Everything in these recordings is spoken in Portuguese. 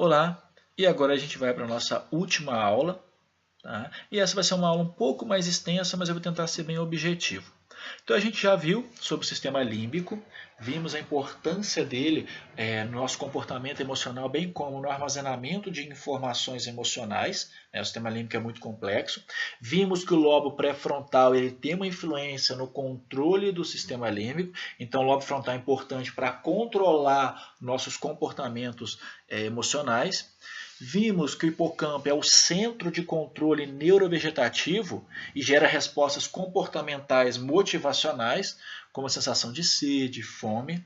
Olá, e agora a gente vai para a nossa última aula, tá? E essa vai ser uma aula um pouco mais extensa, mas eu vou tentar ser bem objetivo. Então a gente já viu sobre o sistema límbico, vimos a importância dele no nosso comportamento emocional, bem como no armazenamento de informações emocionais. O sistema límbico é muito complexo. Vimos que o lobo pré-frontal ele tem uma influência no controle do sistema límbico, então o lobo frontal é importante para controlar nossos comportamentos emocionais. Vimos que o hipocampo é o centro de controle neurovegetativo e gera respostas comportamentais motivacionais, como a sensação de sede, fome.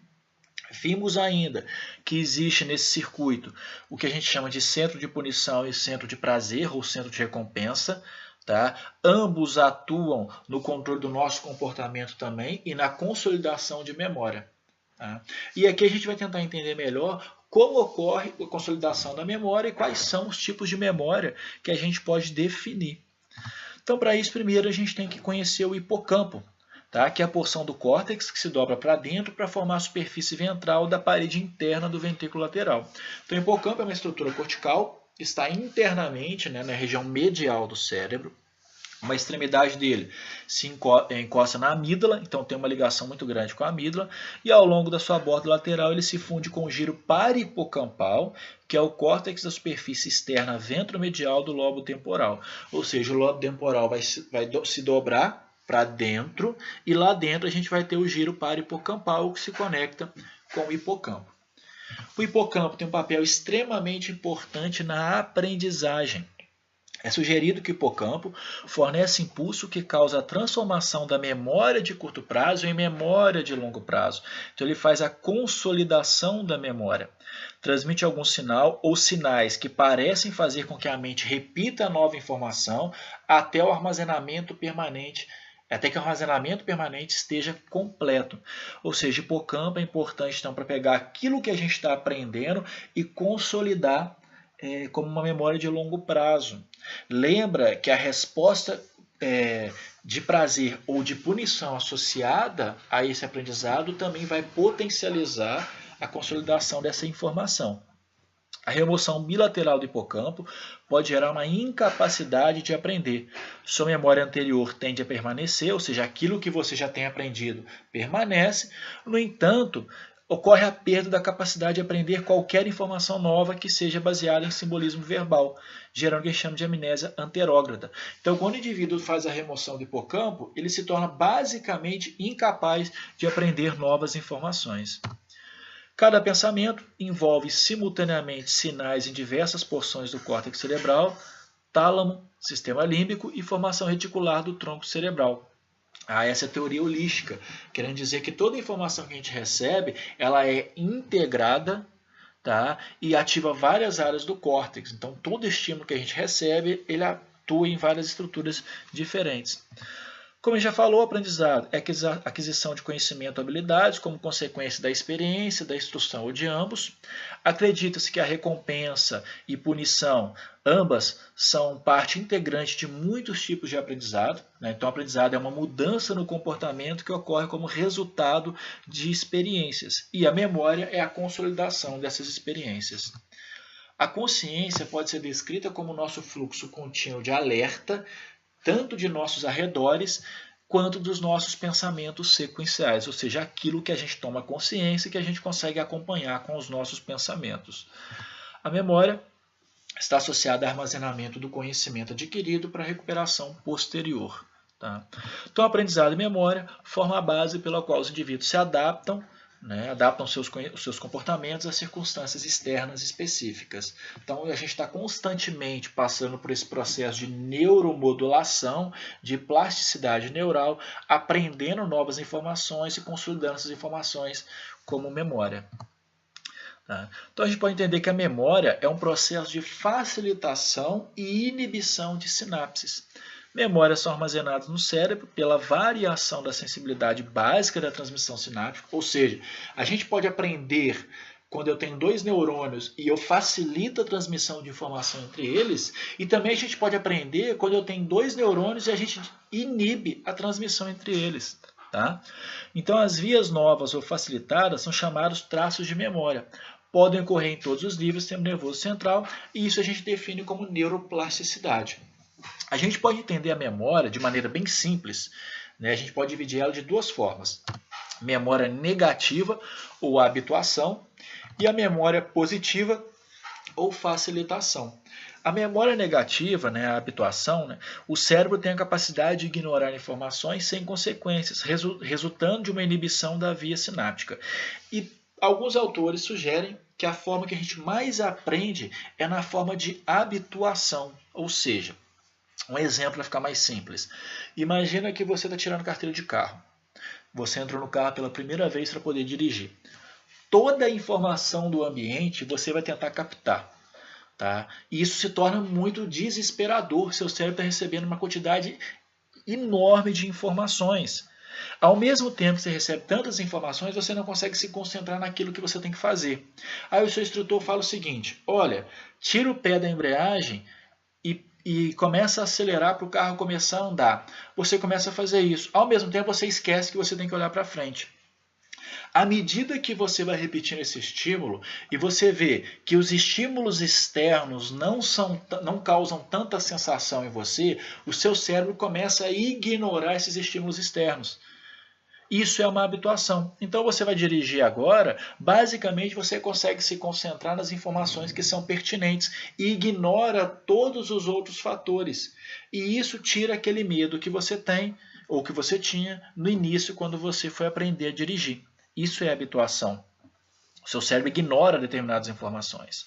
Vimos ainda que existe nesse circuito o que a gente chama de centro de punição e centro de prazer, ou centro de recompensa. Tá? Ambos atuam no controle do nosso comportamento também e na consolidação de memória. Tá? E aqui a gente vai tentar entender melhor como ocorre a consolidação da memória e quais são os tipos de memória que a gente pode definir. Então, para isso, primeiro a gente tem que conhecer o hipocampo, tá? Que é a porção do córtex que se dobra para dentro para formar a superfície ventral da parede interna do ventrículo lateral. Então, o hipocampo é uma estrutura cortical, está internamente, na região medial do cérebro. Uma extremidade dele se encosta na amígdala, então tem uma ligação muito grande com a amígdala, e ao longo da sua borda lateral ele se funde com o giro parahipocampal, que é o córtex da superfície externa ventromedial do lobo temporal. Ou seja, o lobo temporal vai se dobrar para dentro, e lá dentro a gente vai ter o giro parahipocampal que se conecta com o hipocampo. O hipocampo tem um papel extremamente importante na aprendizagem. É sugerido que o hipocampo fornece impulso que causa a transformação da memória de curto prazo em memória de longo prazo. Então ele faz a consolidação da memória. Transmite algum sinal ou sinais que parecem fazer com que a mente repita a nova informação até que o armazenamento permanente esteja completo. Ou seja, o hipocampo é importante então, para pegar aquilo que a gente está aprendendo e consolidar como uma memória de longo prazo. Lembra que a resposta de prazer ou de punição associada a esse aprendizado também vai potencializar a consolidação dessa informação. A remoção bilateral do hipocampo pode gerar uma incapacidade de aprender. Sua memória anterior tende a permanecer, ou seja, aquilo que você já tem aprendido permanece. No entanto, ocorre a perda da capacidade de aprender qualquer informação nova que seja baseada em simbolismo verbal, gerando o que a gente chama de amnésia anterógrada. Então, quando o indivíduo faz a remoção do hipocampo, ele se torna basicamente incapaz de aprender novas informações. Cada pensamento envolve simultaneamente sinais em diversas porções do córtex cerebral, tálamo, sistema límbico e formação reticular do tronco cerebral. Essa é a teoria holística, querendo dizer que toda informação que a gente recebe, ela é integrada, tá? E ativa várias áreas do córtex. Então, todo estímulo que a gente recebe, ele atua em várias estruturas diferentes. Como a gente já falou, o aprendizado é a aquisição de conhecimento e habilidades como consequência da experiência, da instrução ou de ambos. Acredita-se que a recompensa e punição, ambas, são parte integrante de muitos tipos de aprendizado. Então, o aprendizado é uma mudança no comportamento que ocorre como resultado de experiências. E a memória é a consolidação dessas experiências. A consciência pode ser descrita como o nosso fluxo contínuo de alerta, tanto de nossos arredores, quanto dos nossos pensamentos sequenciais, ou seja, aquilo que a gente toma consciência e que a gente consegue acompanhar com os nossos pensamentos. A memória está associada ao armazenamento do conhecimento adquirido para recuperação posterior. Tá? Então, aprendizado e memória formam a base pela qual os indivíduos se adaptam, adaptam os seus comportamentos às circunstâncias externas específicas. Então, a gente está constantemente passando por esse processo de neuromodulação, de plasticidade neural, aprendendo novas informações e consolidando essas informações como memória. Tá? Então, a gente pode entender que a memória é um processo de facilitação e inibição de sinapses. Memórias são armazenadas no cérebro pela variação da sensibilidade básica da transmissão sináptica, ou seja, a gente pode aprender quando eu tenho dois neurônios e eu facilito a transmissão de informação entre eles, e também a gente pode aprender quando eu tenho dois neurônios e a gente inibe a transmissão entre eles. Tá? Então, as vias novas ou facilitadas são chamados traços de memória. podem ocorrer em todos os níveis do sistema nervoso central, e isso a gente define como neuroplasticidade. A gente pode entender a memória de maneira bem simples, né? A gente pode dividir ela de duas formas: memória negativa ou habituação e a memória positiva ou facilitação. A memória negativa, né, a habituação, né, o cérebro tem a capacidade de ignorar informações sem consequências, resultando de uma inibição da via sináptica. E alguns autores sugerem que a forma que a gente mais aprende é na forma de habituação, ou seja, um exemplo para ficar mais simples. Imagina que você está tirando carteira de carro. Você entrou no carro pela primeira vez para poder dirigir. Toda a informação do ambiente você vai tentar captar. Tá? E isso se torna muito desesperador. Seu cérebro está recebendo uma quantidade enorme de informações. Ao mesmo tempo que você recebe tantas informações, você não consegue se concentrar naquilo que você tem que fazer. Aí o seu instrutor fala o seguinte: olha, tira o pé da embreagem e começa a acelerar para o carro começar a andar. Você começa a fazer isso. Ao mesmo tempo você esquece que você tem que olhar para frente. À medida que você vai repetindo esse estímulo e você vê que os estímulos externos não causam tanta sensação em você, o seu cérebro começa a ignorar esses estímulos externos. Isso é uma habituação. Então você vai dirigir agora, basicamente você consegue se concentrar nas informações que são pertinentes e ignora todos os outros fatores. E isso tira aquele medo que você tem ou que você tinha no início quando você foi aprender a dirigir. Isso é habituação. O seu cérebro ignora determinadas informações.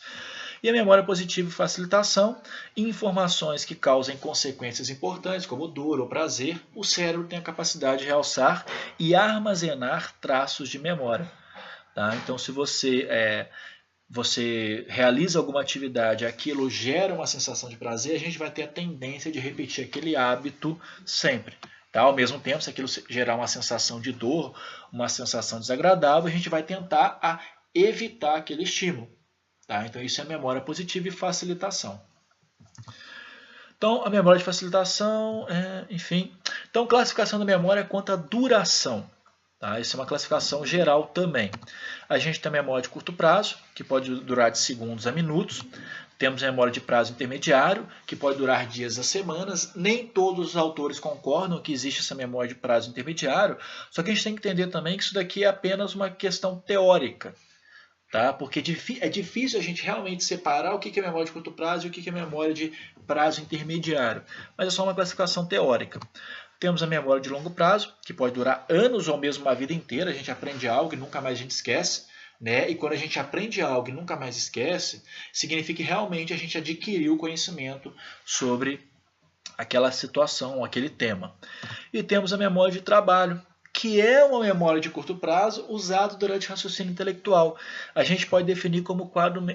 E a memória positiva e facilitação, informações que causem consequências importantes, como dor ou prazer, o cérebro tem a capacidade de realçar e armazenar traços de memória. Tá? Então, se você realiza alguma atividade, aquilo gera uma sensação de prazer, a gente vai ter a tendência de repetir aquele hábito sempre. Tá? Ao mesmo tempo, se aquilo gerar uma sensação de dor, uma sensação desagradável, a gente vai tentar evitar aquele estímulo. Tá? Então, isso é memória positiva e facilitação. Então, a memória de facilitação, enfim. Então, classificação da memória quanto à duração. Tá? Isso é uma classificação geral também. A gente tem a memória de curto prazo, que pode durar de segundos a minutos. Temos a memória de prazo intermediário, que pode durar dias a semanas. Nem todos os autores concordam que existe essa memória de prazo intermediário, só que a gente tem que entender também que isso daqui é apenas uma questão teórica. Tá? Porque é difícil a gente realmente separar o que é memória de curto prazo e o que é memória de prazo intermediário. Mas é só uma classificação teórica. Temos a memória de longo prazo, que pode durar anos ou mesmo uma vida inteira. A gente aprende algo e nunca mais a gente esquece. Né? E quando a gente aprende algo e nunca mais esquece, significa que realmente a gente adquiriu o conhecimento sobre aquela situação, aquele tema. E temos a memória de trabalho, que é uma memória de curto prazo usada durante raciocínio intelectual. A gente pode definir como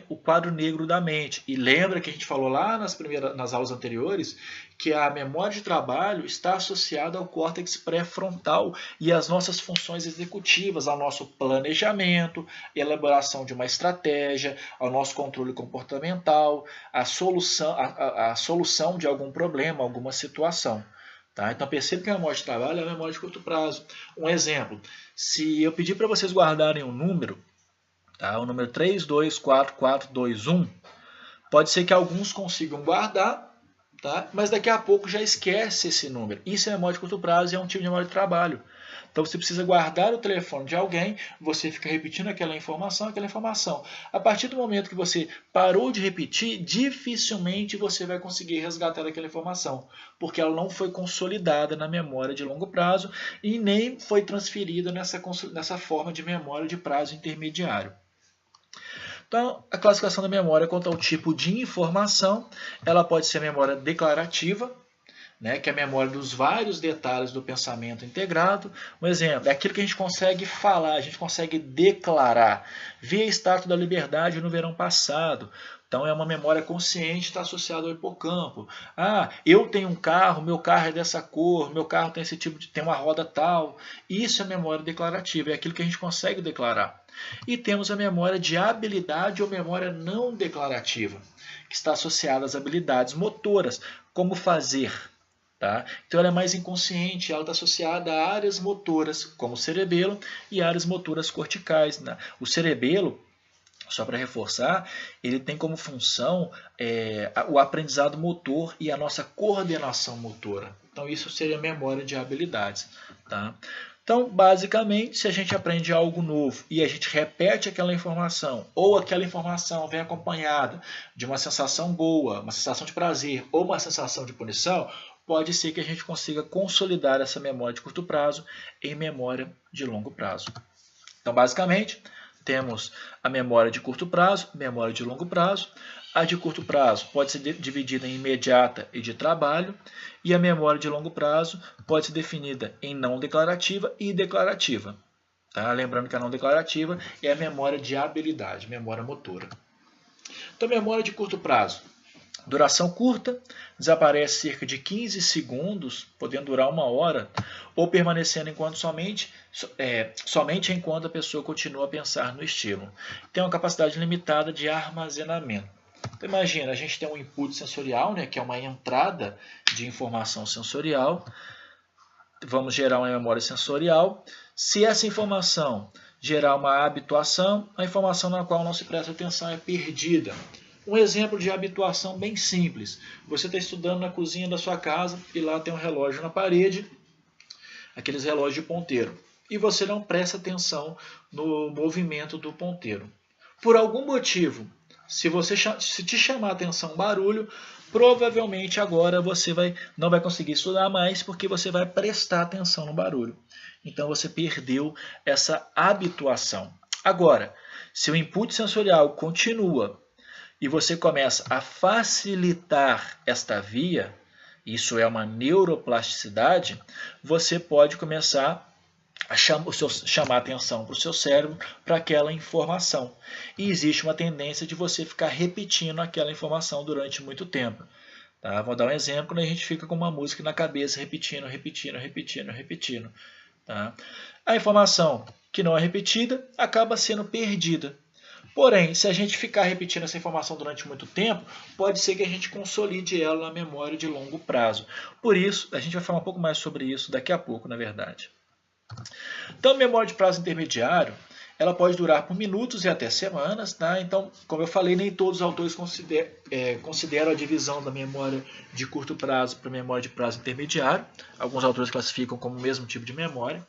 o quadro negro da mente. E lembra que a gente falou lá nas aulas anteriores que a memória de trabalho está associada ao córtex pré-frontal e às nossas funções executivas, ao nosso planejamento, elaboração de uma estratégia, ao nosso controle comportamental, a solução de algum problema, alguma situação. Tá? Então perceba que a memória de trabalho é a memória de curto prazo. Um exemplo, se eu pedir para vocês guardarem um número, tá? O número 324421, pode ser que alguns consigam guardar, tá? Mas daqui a pouco já esquece esse número. Isso é memória de curto prazo e é um tipo de memória de trabalho. Então você precisa guardar o telefone de alguém, você fica repetindo aquela informação. A partir do momento que você parou de repetir, dificilmente você vai conseguir resgatar aquela informação, porque ela não foi consolidada na memória de longo prazo e nem foi transferida nessa forma de memória de prazo intermediário. Então, a classificação da memória quanto ao tipo de informação, ela pode ser memória declarativa, né, que é a memória dos vários detalhes do pensamento integrado. Um exemplo, é aquilo que a gente consegue falar, a gente consegue declarar. Vi a Estátua da Liberdade no verão passado. Então é uma memória consciente, está associada ao hipocampo. Ah, eu tenho um carro, meu carro é dessa cor, meu carro tem esse tipo tem uma roda tal. Isso é memória declarativa, é aquilo que a gente consegue declarar. E temos a memória de habilidade ou memória não declarativa, que está associada às habilidades motoras, como fazer. Tá? Então ela é mais inconsciente, ela está associada a áreas motoras, como o cerebelo, e áreas motoras corticais. Né? O cerebelo só para reforçar, ele tem como função o aprendizado motor e a nossa coordenação motora. Então, isso seria memória de habilidades. Tá? Então, basicamente, se a gente aprende algo novo e a gente repete aquela informação, ou aquela informação vem acompanhada de uma sensação boa, uma sensação de prazer ou uma sensação de punição, pode ser que a gente consiga consolidar essa memória de curto prazo em memória de longo prazo. Então, basicamente, temos a memória de curto prazo, memória de longo prazo. A de curto prazo pode ser dividida em imediata e de trabalho, e a memória de longo prazo pode ser definida em não declarativa e declarativa. Tá? Lembrando que a não declarativa é a memória de habilidade, memória motora. Então, memória de curto prazo. Duração curta, desaparece cerca de 15 segundos, podendo durar 1 hora, ou permanecendo enquanto somente enquanto a pessoa continua a pensar no estímulo. Tem uma capacidade limitada de armazenamento. Então, imagina, a gente tem um input sensorial, né, que é uma entrada de informação sensorial. Vamos gerar uma memória sensorial. Se essa informação gerar uma habituação, a informação na qual não se presta atenção é perdida. Um exemplo de habituação bem simples. Você está estudando na cozinha da sua casa e lá tem um relógio na parede, aqueles relógios de ponteiro. E você não presta atenção no movimento do ponteiro. Por algum motivo, se te chamar a atenção um barulho, provavelmente agora você não vai conseguir estudar mais porque você vai prestar atenção no barulho. Então você perdeu essa habituação. Agora, se o input sensorial continua e você começa a facilitar esta via, isso é uma neuroplasticidade, você pode começar a chamar atenção para o seu cérebro para aquela informação. E existe uma tendência de você ficar repetindo aquela informação durante muito tempo. Tá? Vou dar um exemplo, quando a gente fica com uma música na cabeça, repetindo. Tá? A informação que não é repetida acaba sendo perdida. Porém, se a gente ficar repetindo essa informação durante muito tempo, pode ser que a gente consolide ela na memória de longo prazo. Por isso, a gente vai falar um pouco mais sobre isso daqui a pouco, na verdade. Então, a memória de prazo intermediário, ela pode durar por minutos e até semanas. Tá? Então, como eu falei, nem todos os autores consideram a divisão da memória de curto prazo para a memória de prazo intermediário. Alguns autores classificam como o mesmo tipo de memória.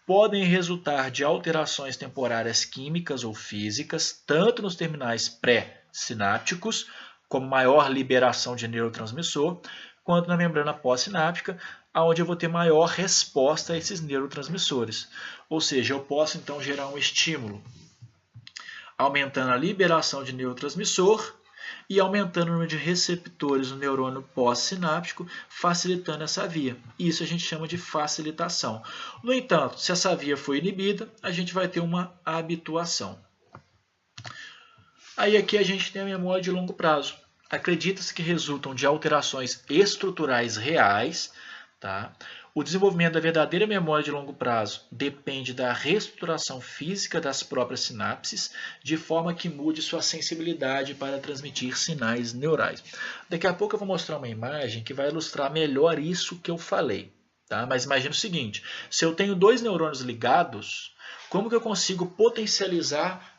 Podem resultar de alterações temporárias químicas ou físicas, tanto nos terminais pré-sinápticos, como maior liberação de neurotransmissor, quanto na membrana pós-sináptica, onde eu vou ter maior resposta a esses neurotransmissores. Ou seja, eu posso então gerar um estímulo, aumentando a liberação de neurotransmissor e aumentando o número de receptores no neurônio pós-sináptico, facilitando essa via. Isso a gente chama de facilitação. No entanto, se essa via for inibida, a gente vai ter uma habituação. Aí aqui a gente tem a memória de longo prazo. Acredita-se que resultam de alterações estruturais reais. Tá? O desenvolvimento da verdadeira memória de longo prazo depende da reestruturação física das próprias sinapses, de forma que mude sua sensibilidade para transmitir sinais neurais. Daqui a pouco eu vou mostrar uma imagem que vai ilustrar melhor isso que eu falei. Tá? Mas imagine o seguinte, se eu tenho 2 neurônios ligados, como que eu consigo potencializar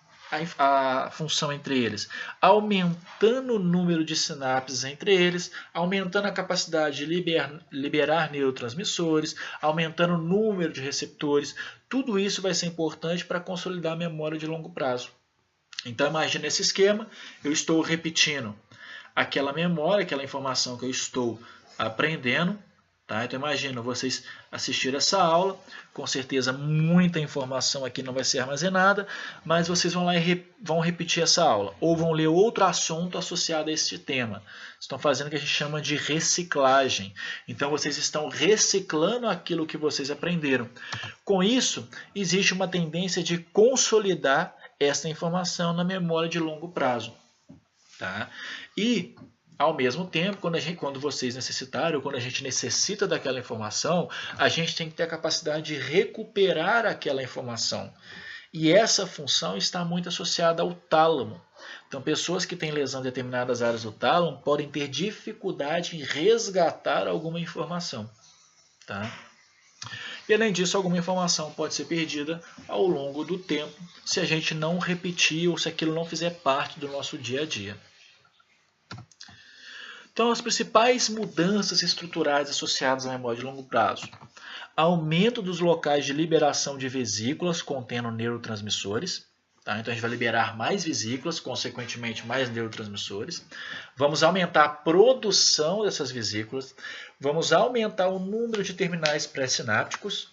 a função entre eles? Aumentando o número de sinapses entre eles, aumentando a capacidade de liberar neurotransmissores, aumentando o número de receptores. Tudo isso vai ser importante para consolidar a memória de longo prazo. Então imagine esse esquema, eu estou repetindo aquela memória, aquela informação que eu estou aprendendo. Tá? Então imagina vocês assistiram essa aula, com certeza muita informação aqui não vai ser armazenada, mas vocês vão lá e vão repetir essa aula, ou vão ler outro assunto associado a este tema. Estão fazendo o que a gente chama de reciclagem. Então vocês estão reciclando aquilo que vocês aprenderam. Com isso, existe uma tendência de consolidar essa informação na memória de longo prazo. Tá? E ao mesmo tempo, quando vocês necessitarem, ou quando a gente necessita daquela informação, a gente tem que ter a capacidade de recuperar aquela informação. E essa função está muito associada ao tálamo. Então, pessoas que têm lesão em determinadas áreas do tálamo podem ter dificuldade em resgatar alguma informação. Tá? E além disso, alguma informação pode ser perdida ao longo do tempo se a gente não repetir ou se aquilo não fizer parte do nosso dia a dia. Então, as principais mudanças estruturais associadas à memória de longo prazo. Aumento dos locais de liberação de vesículas contendo neurotransmissores. Tá? Então, a gente vai liberar mais vesículas, consequentemente mais neurotransmissores. Vamos aumentar a produção dessas vesículas. Vamos aumentar o número de terminais pré-sinápticos.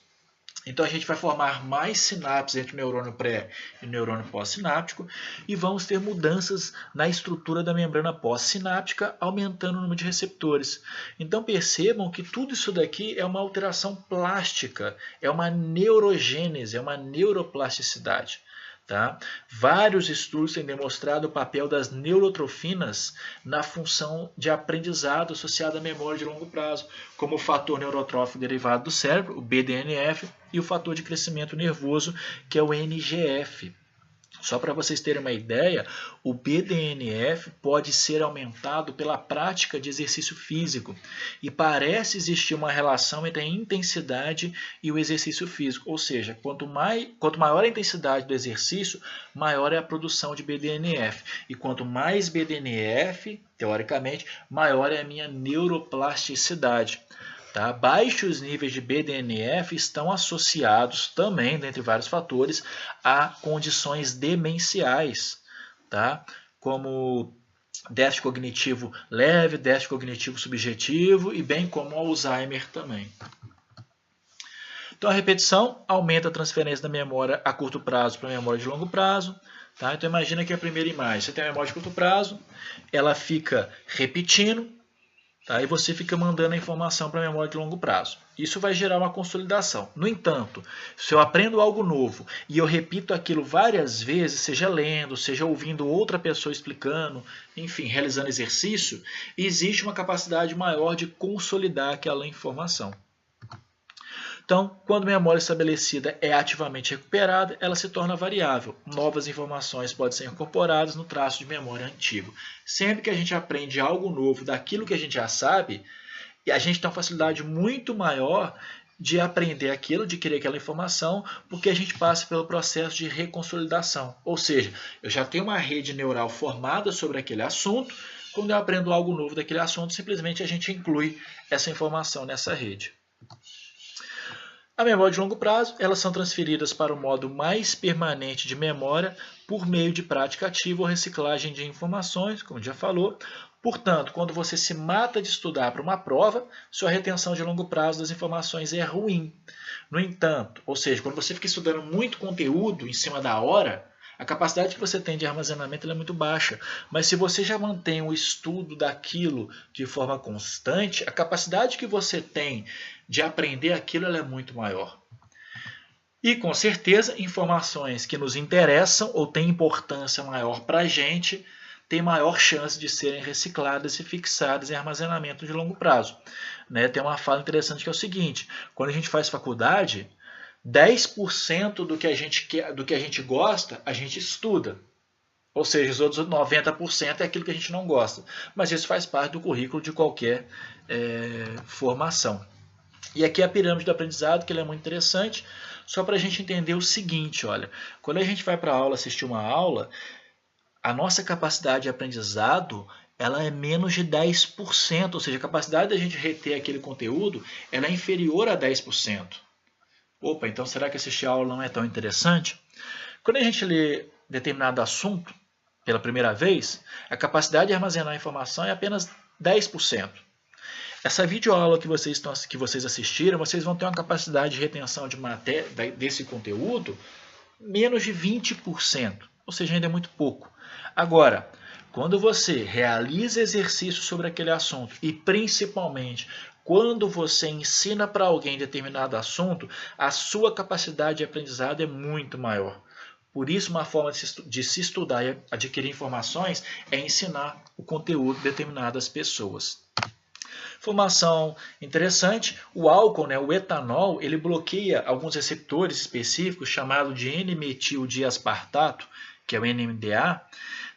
Então, a gente vai formar mais sinapses entre o neurônio pré e o neurônio pós-sináptico. E vamos ter mudanças na estrutura da membrana pós-sináptica, aumentando o número de receptores. Então, percebam que tudo isso daqui é uma alteração plástica, é uma neurogênese, é uma neuroplasticidade. Tá? Vários estudos têm demonstrado o papel das neurotrofinas na função de aprendizado associada à memória de longo prazo, como o fator neurotrófico derivado do cérebro, o BDNF, e o fator de crescimento nervoso, que é o NGF. Só para vocês terem uma ideia, o BDNF pode ser aumentado pela prática de exercício físico e parece existir uma relação entre a intensidade e o exercício físico, ou seja, quanto maior a intensidade do exercício, maior é a produção de BDNF e quanto mais BDNF, teoricamente, maior é a minha neuroplasticidade. Tá? Baixos níveis de BDNF estão associados também, dentre vários fatores, a condições demenciais, tá? Como déficit cognitivo leve, déficit cognitivo subjetivo e bem como Alzheimer também. Então, a repetição aumenta a transferência da memória a curto prazo para a memória de longo prazo. Tá? Então, imagina que a primeira imagem, você tem a memória de curto prazo, ela fica repetindo, tá? E você fica mandando a informação para a memória de longo prazo. Isso vai gerar uma consolidação. No entanto, se eu aprendo algo novo e eu repito aquilo várias vezes, seja lendo, seja ouvindo outra pessoa explicando, enfim, realizando exercício, existe uma capacidade maior de consolidar aquela informação. Então, quando a memória estabelecida é ativamente recuperada, ela se torna variável. Novas informações podem ser incorporadas no traço de memória antigo. Sempre que a gente aprende algo novo daquilo que a gente já sabe, a gente tem uma facilidade muito maior de aprender aquilo, de querer aquela informação, porque a gente passa pelo processo de reconsolidação. Ou seja, eu já tenho uma rede neural formada sobre aquele assunto, quando eu aprendo algo novo daquele assunto, simplesmente a gente inclui essa informação nessa rede. A memória de longo prazo, elas são transferidas para o modo mais permanente de memória por meio de prática ativa ou reciclagem de informações, como já falou. Portanto, quando você se mata de estudar para uma prova, sua retenção de longo prazo das informações é ruim. No entanto, ou seja, quando você fica estudando muito conteúdo em cima da hora, a capacidade que você tem de armazenamento é muito baixa. Mas se você já mantém o estudo daquilo de forma constante, a capacidade que você tem de aprender aquilo ela é muito maior. E, com certeza, informações que nos interessam ou têm importância maior para a gente têm maior chance de serem recicladas e fixadas em armazenamento de longo prazo. Tem uma fala interessante que é o seguinte: quando a gente faz faculdade, 10% do que a gente gosta, a gente estuda. Ou seja, os outros 90% é aquilo que a gente não gosta. Mas isso faz parte do currículo de qualquer formação. E aqui a pirâmide do aprendizado, que ele é muito interessante, só para a gente entender o seguinte, olha, quando a gente vai para a aula, assistir uma aula, a nossa capacidade de aprendizado ela é menos de 10%, ou seja, a capacidade da gente reter aquele conteúdo ela é inferior a 10%. Opa, então será que assistir a aula não é tão interessante? Quando a gente lê determinado assunto pela primeira vez, a capacidade de armazenar a informação é apenas 10%. Essa videoaula que vocês assistiram, vocês vão ter uma capacidade de retenção de matéria desse conteúdo menos de 20%, ou seja, ainda é muito pouco. Agora, quando você realiza exercícios sobre aquele assunto e principalmente quando você ensina para alguém determinado assunto, a sua capacidade de aprendizado é muito maior. Por isso, uma forma de se estudar e adquirir informações é ensinar o conteúdo de determinadas pessoas. Informação interessante, o álcool, o etanol, ele bloqueia alguns receptores específicos chamados de N-metildiaspartato, que é o NMDA,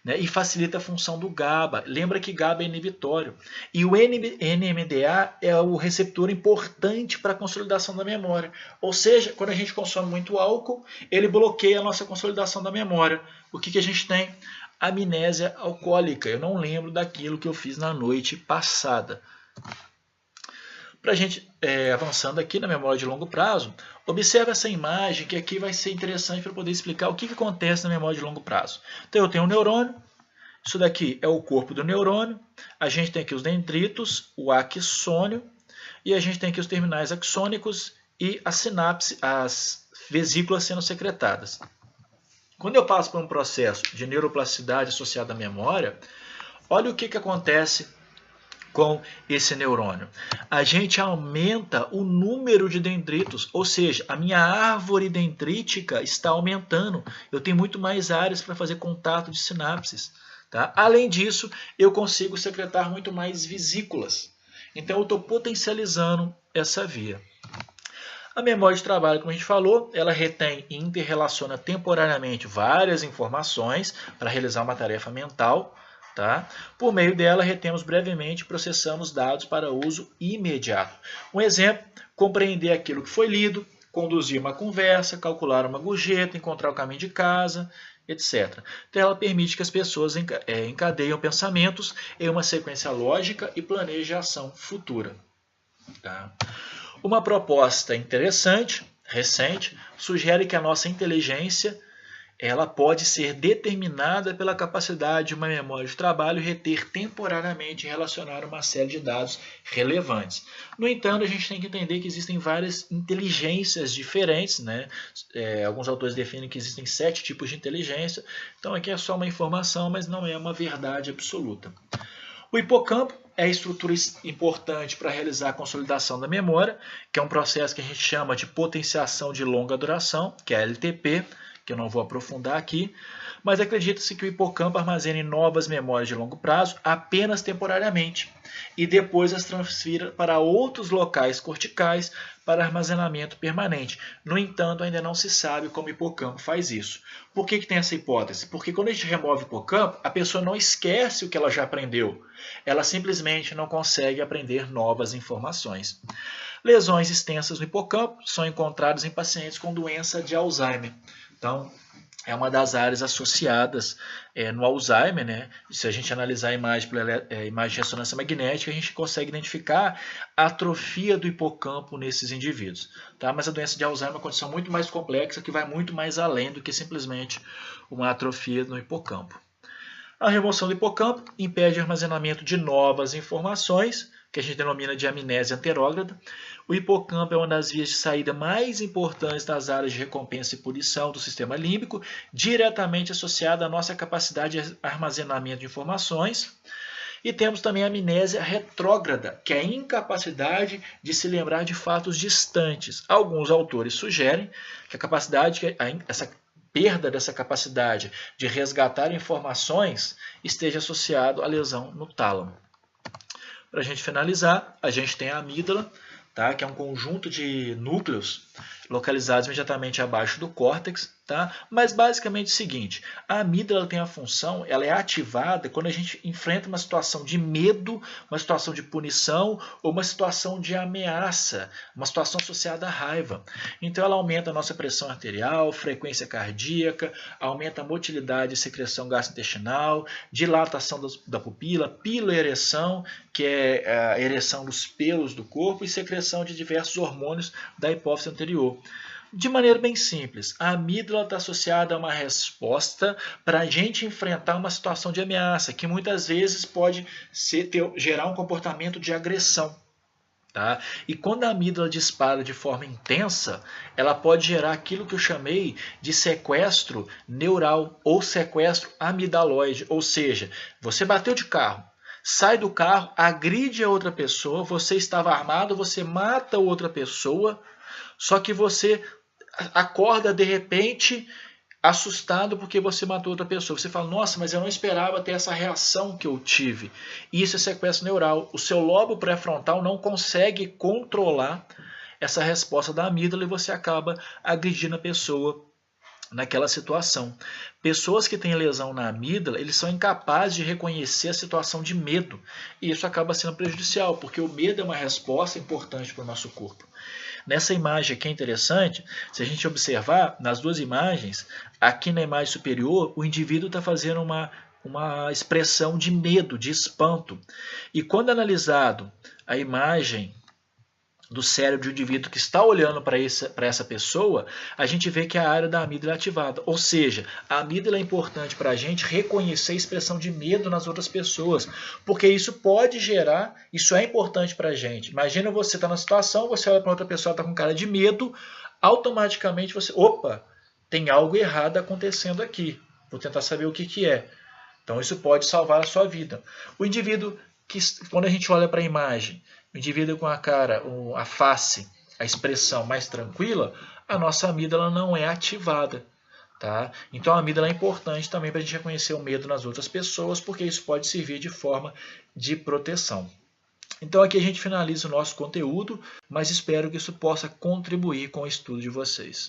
né, e facilita a função do GABA. Lembra que GABA é inibitório. E o NMDA é o receptor importante para a consolidação da memória. Ou seja, quando a gente consome muito álcool, ele bloqueia a nossa consolidação da memória. O que a gente tem? Amnésia alcoólica. Eu não lembro daquilo que eu fiz na noite passada. Para a gente avançando aqui na memória de longo prazo, observe essa imagem que aqui vai ser interessante para poder explicar o que acontece na memória de longo prazo. Então eu tenho um neurônio, isso daqui é o corpo do neurônio, a gente tem aqui os dendritos, o axônio, e a gente tem aqui os terminais axônicos e a sinapse, as vesículas sendo secretadas. Quando eu passo por um processo de neuroplasticidade associado à memória, olha o que acontece com esse neurônio. A gente aumenta o número de dendritos, ou seja, a minha árvore dendrítica está aumentando. Eu tenho muito mais áreas para fazer contato de sinapses. Tá? Além disso, eu consigo secretar muito mais vesículas. Então, eu estou potencializando essa via. A memória de trabalho, como a gente falou, ela retém e interrelaciona temporariamente várias informações para realizar uma tarefa mental. Tá? Por meio dela, retemos brevemente e processamos dados para uso imediato. Um exemplo, compreender aquilo que foi lido, conduzir uma conversa, calcular uma gorjeta, encontrar o caminho de casa, etc. Então, ela permite que as pessoas encadeiam pensamentos em uma sequência lógica e planejem a ação futura. Tá? Uma proposta interessante, recente, sugere que a nossa inteligência ela pode ser determinada pela capacidade de uma memória de trabalho reter temporariamente e relacionar uma série de dados relevantes. No entanto, a gente tem que entender que existem várias inteligências diferentes, né? Alguns autores definem que existem 7 tipos de inteligência, então aqui é só uma informação, mas não é uma verdade absoluta. O hipocampo é a estrutura importante para realizar a consolidação da memória, que é um processo que a gente chama de potenciação de longa duração, que é a LTP, que eu não vou aprofundar aqui, mas acredita-se que o hipocampo armazene novas memórias de longo prazo apenas temporariamente e depois as transfira para outros locais corticais para armazenamento permanente. No entanto, ainda não se sabe como o hipocampo faz isso. Por que tem essa hipótese? Porque quando a gente remove o hipocampo, a pessoa não esquece o que ela já aprendeu. Ela simplesmente não consegue aprender novas informações. Lesões extensas no hipocampo são encontradas em pacientes com doença de Alzheimer. Então, é uma das áreas associadas no Alzheimer, né? Se a gente analisar a imagem pela imagem de ressonância magnética, a gente consegue identificar a atrofia do hipocampo nesses indivíduos. Tá? Mas a doença de Alzheimer é uma condição muito mais complexa, que vai muito mais além do que simplesmente uma atrofia no hipocampo. A remoção do hipocampo impede o armazenamento de novas informações, que a gente denomina de amnésia anterógrada. O hipocampo é uma das vias de saída mais importantes das áreas de recompensa e punição do sistema límbico, diretamente associada à nossa capacidade de armazenamento de informações. E temos também a amnésia retrógrada, que é a incapacidade de se lembrar de fatos distantes. Alguns autores sugerem que essa perda dessa capacidade de resgatar informações esteja associado à lesão no tálamo. Para a gente finalizar, a gente tem a amígdala, tá? Que é um conjunto de núcleos localizados imediatamente abaixo do córtex, tá? Mas basicamente é o seguinte, a amígdala tem a função, ela é ativada quando a gente enfrenta uma situação de medo, uma situação de punição ou uma situação de ameaça, uma situação associada à raiva. Então ela aumenta a nossa pressão arterial, frequência cardíaca, aumenta a motilidade e secreção gastrointestinal, dilatação da pupila, piloereção, que é a ereção dos pelos do corpo, e secreção de diversos hormônios da hipófise anterior. De maneira bem simples, a amígdala está associada a uma resposta para a gente enfrentar uma situação de ameaça, que muitas vezes pode gerar um comportamento de agressão. Tá? E quando a amígdala dispara de forma intensa, ela pode gerar aquilo que eu chamei de sequestro neural ou sequestro amidalóide, ou seja, você bateu de carro, sai do carro, agride a outra pessoa, você estava armado, você mata outra pessoa, só que você acorda de repente assustado porque você matou outra pessoa. Você fala, nossa, mas eu não esperava ter essa reação que eu tive. Isso é sequestro neural. O seu lobo pré-frontal não consegue controlar essa resposta da amígdala e você acaba agredindo a pessoa naquela situação. Pessoas que têm lesão na amígdala, eles são incapazes de reconhecer a situação de medo. E isso acaba sendo prejudicial, porque o medo é uma resposta importante para o nosso corpo. Nessa imagem aqui é interessante, se a gente observar, nas duas imagens, aqui na imagem superior, o indivíduo está fazendo uma expressão de medo, de espanto. E quando analisado a imagem do cérebro de um indivíduo que está olhando para essa pessoa, a gente vê que a área da amígdala é ativada. Ou seja, a amígdala é importante para a gente reconhecer a expressão de medo nas outras pessoas, porque isso pode gerar, isso é importante para a gente. Imagina você estar na situação, você olha para outra pessoa, está com cara de medo, automaticamente você, opa, tem algo errado acontecendo aqui, vou tentar saber o que é. Então isso pode salvar a sua vida. O indivíduo que, quando a gente olha para a imagem, o indivíduo com a cara, a face, a expressão mais tranquila, a nossa amígdala não é ativada. Tá? Então a amígdala é importante também para a gente reconhecer o medo nas outras pessoas, porque isso pode servir de forma de proteção. Então aqui a gente finaliza o nosso conteúdo, mas espero que isso possa contribuir com o estudo de vocês.